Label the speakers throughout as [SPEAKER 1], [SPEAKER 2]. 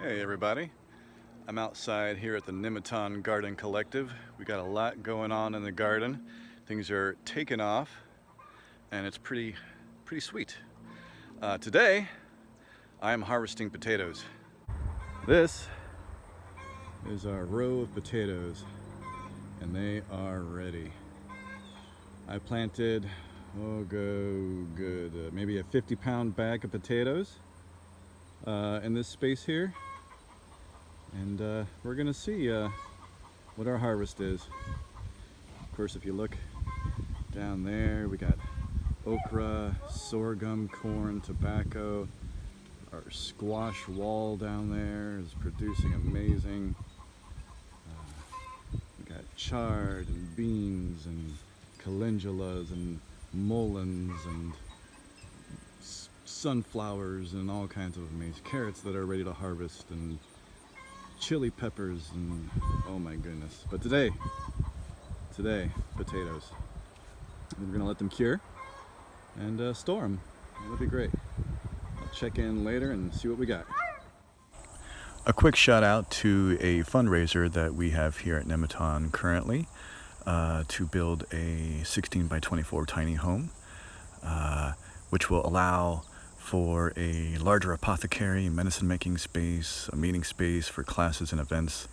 [SPEAKER 1] Hey everybody, I'm outside here at the Nemeton Garden Collective. We got a lot going on in the garden. Things are taking off and it's pretty sweet. Today I am harvesting potatoes. This is our row of potatoes and they are ready. I planted, maybe a 50-pound bag of potatoes in this space here. And we're gonna see what our harvest is. Of course, if you look down there, we got okra, sorghum, corn, tobacco. Our squash wall down there is producing amazing. We got chard and beans and calendulas and mulleins and sunflowers and all kinds of amazing carrots that are ready to harvest, and chili peppers, and oh my goodness. But today, potatoes. We're gonna let them cure and store them. It'll be great. I'll check in later and see what we got. A quick shout out to a fundraiser that we have here at Nemeton currently to build a 16 by 24 tiny home, which will allow for a larger apothecary, medicine making space, a meeting space for classes and events,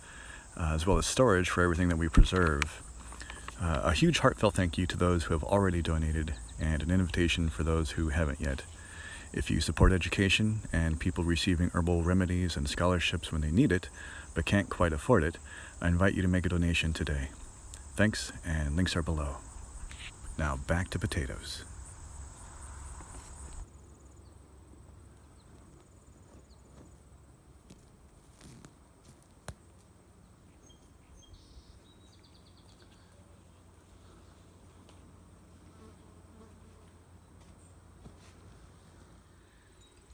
[SPEAKER 1] as well as storage for everything that we preserve. A huge heartfelt thank you to those who have already donated, and an invitation for those who haven't yet. If you support education and people receiving herbal remedies and scholarships when they need it, but can't quite afford it, I invite you to make a donation today. Thanks, and links are below. Now back to potatoes.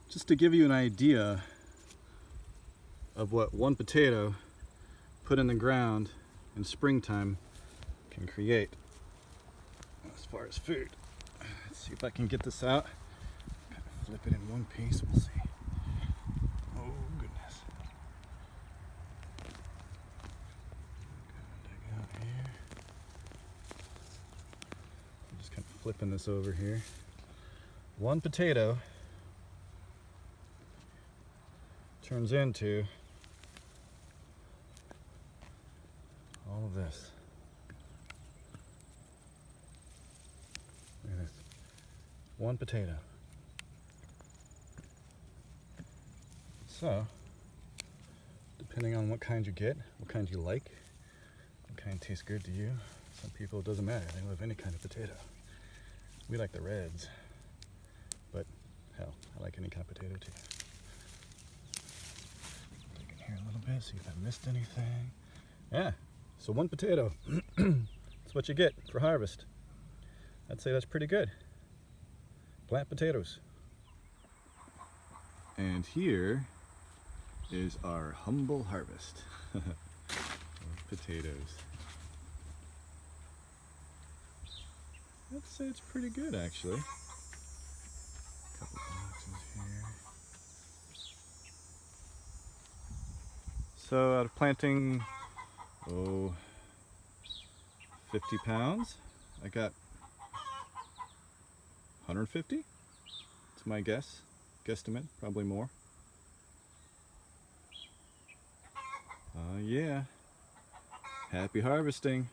[SPEAKER 1] Just to give you an idea of what one potato put in the ground in springtime can create as far as food. Let's see if I can get this out. Kind of flip it in one piece, we'll see. Oh goodness. Dig out here. I'm just kind of flipping this over here. One potato turns into all of this. Look at this. One potato. So, depending on what kind you get, what kind you like, what kind tastes good to you, some people it doesn't matter. They love any kind of potato. We like the reds, but hell, I like any kind of potato too. Here a little bit, see if I missed anything. Yeah, so one potato. That's what you get for harvest. I'd say that's pretty good. Plant potatoes. And here is our humble harvest of potatoes. I'd say it's pretty good actually. Couple boxes here. So out of planting, 50 pounds, I got 150. It's my guesstimate, probably more. Yeah, happy harvesting.